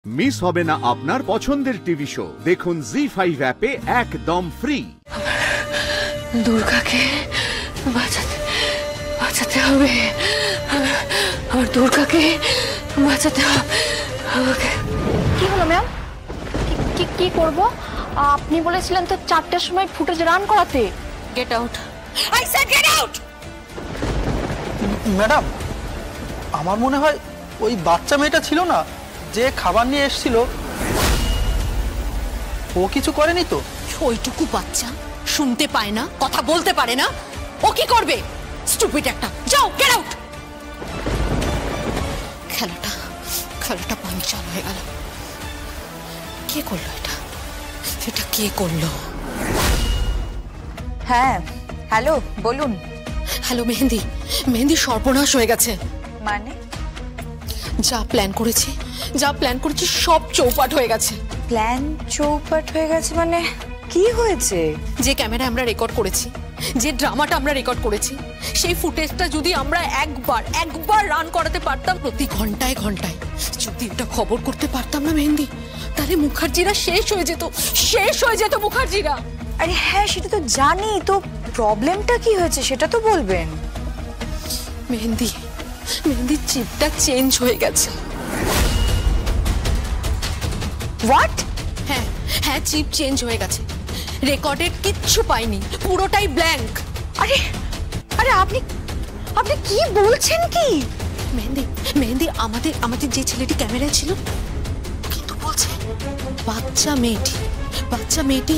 Miss হবে না আপনার পছন্দের টিভি শো। দেখুন জি5 অ্যাপে একদম ফ্রি। দুর্গাকে বাঁচাতে হবে। আমার দুর্গাকে বাঁচাতে হবে আমাকে। কি হলো ম্যাম? কি করব? আপনি বলেছিলেন তো 4টার সময় ফুটেজ রান করাতে। Get out, I said get out. Madam, আমার মনে হয় ওই বাচ্চা মেয়েটা ছিল না যে খাবার নিয়ে এসেছিল, ও কিছু করেনি তো? ওইটুকু বাচ্চা শুনতে পায় না, কথা বলতে পারে না, ও কি করবে? স্টুপিড একটা। যাও, গেট আউট। খেলাটা পাঞ্চাল হয়ে গেল। কে করলো এটা? এটা কে করলো? হ্যাঁ, হ্যালো, বলুন। হ্যালো মেহেন্দি, সর্বনাশ হয়ে গেছে। মানে? যা প্ল্যান করেছি সব চৌপাট হয়ে গেছে। প্ল্যান চৌপাট হয়ে গেছে মানে? কি হয়েছে? যে ক্যামেরা আমরা রেকর্ড করেছি, যে ড্রামাটা আমরা রেকর্ড করেছি, সেই ফুটেজটা যদি আমরা একবার রান করাতে পারতাম প্রতি ঘন্টায় যদি এটা খবর করতে পারতাম না মেহেন্দি, তাহলে মুখার্জিরা শেষ হয়ে যেত মুখার্জিরা। আরে হ্যাঁ, সেটা তো জানি, তো প্রবলেমটা কি হয়েছে সেটা তো বলবেন। মেহেন্দি চিপটা চেঞ্জ হয়ে গেছে। হোয়াট? হ্যাঁ, চিপ চেঞ্জ হয়ে গেছে। রেকর্ডেড কিচ্ছু পাইনি, পুরোটাই ব্ল্যাঙ্ক। আরে আপনি কি বলছেন? কি মেহেন্দি আমাদের যে ছেলেটি ক্যামেরায় ছিল কিন্তু বলছে বাচ্চা মেয়েটি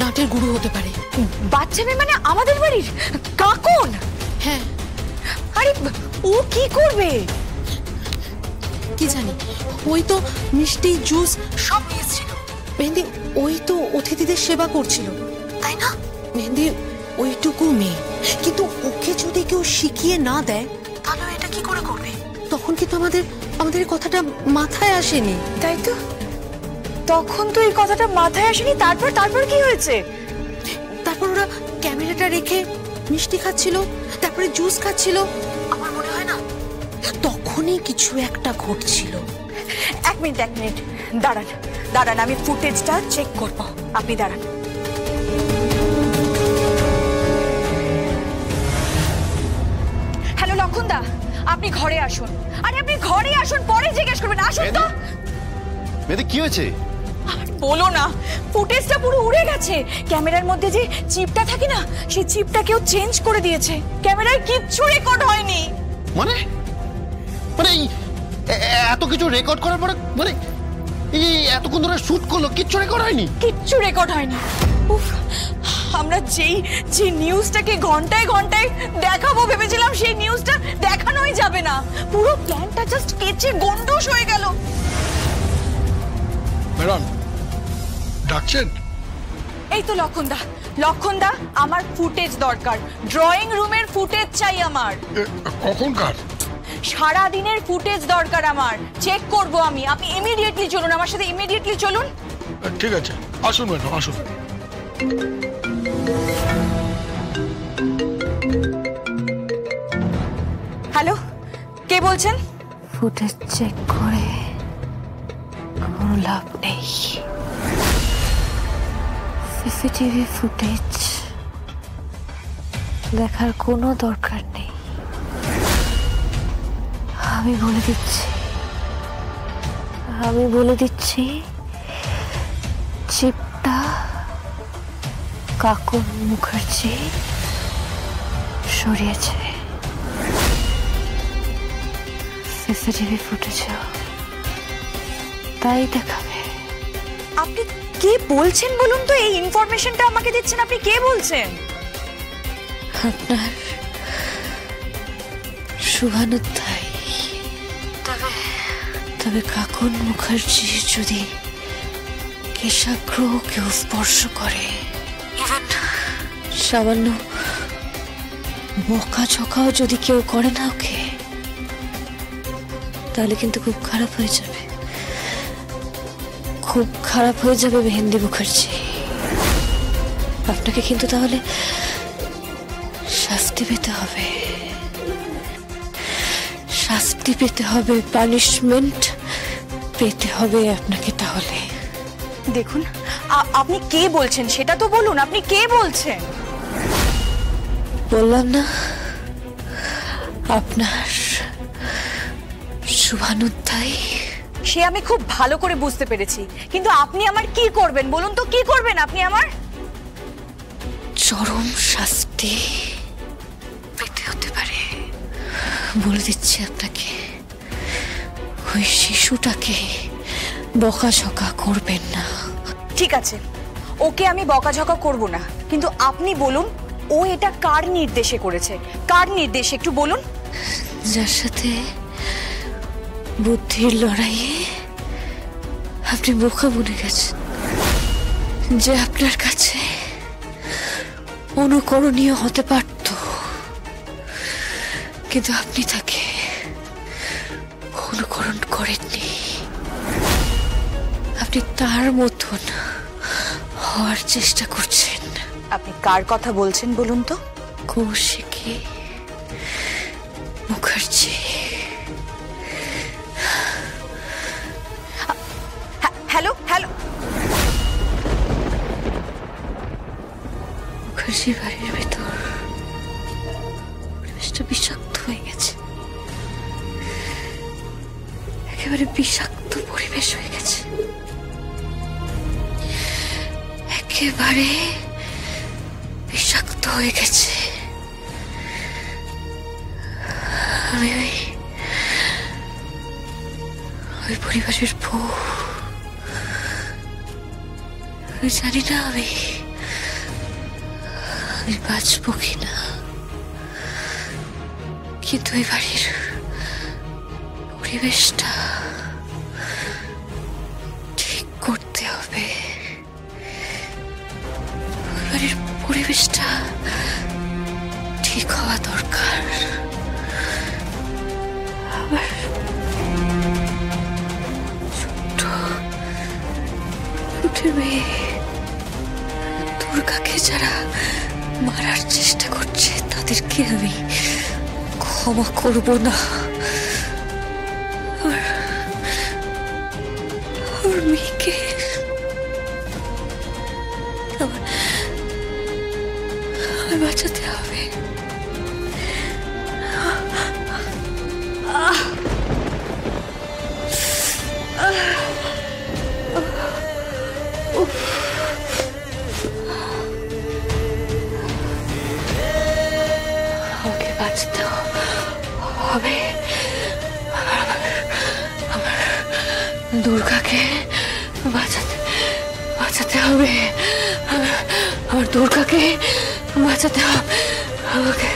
নাটের গুরু হতে পারে। বাচ্চা মেয়ে মানে আমাদের বাড়ির কাকন? হ্যাঁ। আরে ও কি করবে? কি জানি, ওই তো মিষ্টি জুস সব নিয়েছিল। মেহেন্দি ওই তো অতিথিদের সেবা করছিল, তাই না? মেহেন্দি ওইটুকু মেয়ে, কিন্তু ওকে যদি কেউ শিখিয়ে না দেয় তাহলে এটা কি করে করবে? তখন কিন্তু আমাদের কথাটা মাথায় আসেনি, তাই তো। তখন তো এই কথাটা মাথায় আসেনি। তারপর কি হয়েছে? তারপর ওরা ক্যামেরাটা রেখে মিষ্টি খাচ্ছিল, তারপরে জুস খাচ্ছিল। আমার মনে হয় না তখনই কিছু একটা ঘটছিল। এক মিনিট দাঁড়ান, আমি ফুটেজটা চেক করব। আপনি দাঁড়ান। হ্যালো লক্ষণদা, আপনি ঘরে আসুন। আরে আপনি ঘরে আসুন, পরে জিজ্ঞেস করবেন। আসুন তো। মেয়েদের কি হয়েছে? বলো না, ফুটেজটা পুরো উড়ে গেছে। ক্যামেরার মধ্যে যে চিপটা থাকে না, সেই চিপটা কেউ চেঞ্জ করে দিয়েছে। ক্যামেরায় কিচ্ছু রেকর্ড হয়নি। মানে এত কিছু রেকর্ড করার পরে এই এতক্ষণ ধরে শুট করলো, কিচ্ছু রেকর্ড হয়নি। উফ, আমরা যে নিউজটাকে ঘন্টায় দেখাবো ভেবেছিলাম, সেই নিউজটা দেখানোই যাবে না। পুরো প্ল্যানটা জাস্ট কেচে গন্ডুস হয়ে গেল। ম্যাডাম ডাকছেন? এই তো লক্ষণদা, আমার ফুটেজ দরকার। ড্রয়িং রুমের ফুটেজ চাই আমার। কখনকার? সারা দিনের ফুটেজ দরকার আমার, চেক করব আমি। আপনি ইমিডিয়েটলি চলুন আমার সাথে, ইমিডিয়েটলি চলুন। ঠিক আছে, আসুন ম্যাডাম, আসুন। হ্যালো, কে বলছেন? ফুটেজ চেক করে কোনো লাভ নেই। সিসিটিভি ফুটেজ দেখার কোনো দরকার নেই। আমি বলে দিচ্ছি চিপটা কাকন মুখার্জি সরিয়েছে। সিসিটিভি ফুটেজও তাই দেখাবে। আপনি কে বলছেন বলুন তো? এই ইনফরমেশনটা আমাকে দিচ্ছেন, আপনি কে বলছেন? আপনার শুভানুধ্যায়ী। তবে কাকন মুখার্জি যদি কেশাগ্র কেউ স্পর্শ করে, সামান্য বকাঝকাও যদি কেউ করে না ওকে, তাহলে কিন্তু খুব খারাপ হয়ে যাবে মেহেন্দি মুখার্জি। আপনাকে কিন্তু তাহলে শাস্তি পেতে হবে, পানিশমেন্ট পেতে হবে আপনাকে তাহলে। দেখুন আপনি কে বলছেন সেটা তো বলুন, আপনি কে বলছেন? বললাম না, আপনার শুভানুধ্যায়ী। সে আমি খুব ভালো করে বুঝতে পেরেছি, কিন্তু আপনি আমার কি করবেন বলুন তো, কি করবেন আপনি আমার? চরম শাস্তি পেতে হতে পারে, বলে দিচ্ছি আপনাকে। ওই শিশুটাকে বকাঝকা করবেন না। ঠিক আছে, ওকে আমি বকাঝকা করব না, কিন্তু আপনি বলুন ও এটা কার নির্দেশে করেছে? কার নির্দেশে একটু বলুন। যার সাথে বুদ্ধির লড়াইয়ে আপনি বোকা বনে গেছেন, যে আপনার কাছে অনুকরণীয় হতে পারত, কিন্তু আপনি তাকে অনুকরণ করেননি। আপনি তার মতন হওয়ার চেষ্টা করছেন। আপনি কার কথা বলছেন বলুন তো? কৌশিকী মুখার্জি। হ্যালো হ্যালো, মুখার্জি বাড়ির ভেতর পরিবেশটা বিষাক্ত হয়ে গেছে, একেবারে বিষাক্ত পরিবেশ হয়ে গেছে, একেবারে বিষাক্ত হয়ে গেছে। আমি ওই পরিবারের বউ। আমি জানি না আমি বাঁচবো কিনা, কিন্তু এই বাড়ির পরিবেশটা ঠিক করতে হবে। ওই বাড়ির পরিবেশটা ঠিক হওয়া দরকার। আবার ছোট্ট ফুটে মেয়ে দুর্গাকে যারা মারার চেষ্টা করছে তাদেরকে আমি ক্ষমা করব না। আমার মেয়েকে আমার বাঁচাতে হবে। আমাকে বাঁচতে হবে, আমার দুর্গাকে বাঁচাতে হবে, আমার দুর্গাকে বাঁচাতে হবে, আমাকে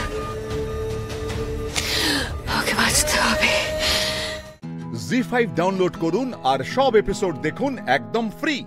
বাঁচতে হবে। জি5 ডাউনলোড করুন আর সব এপিসোড দেখুন একদম ফ্রি।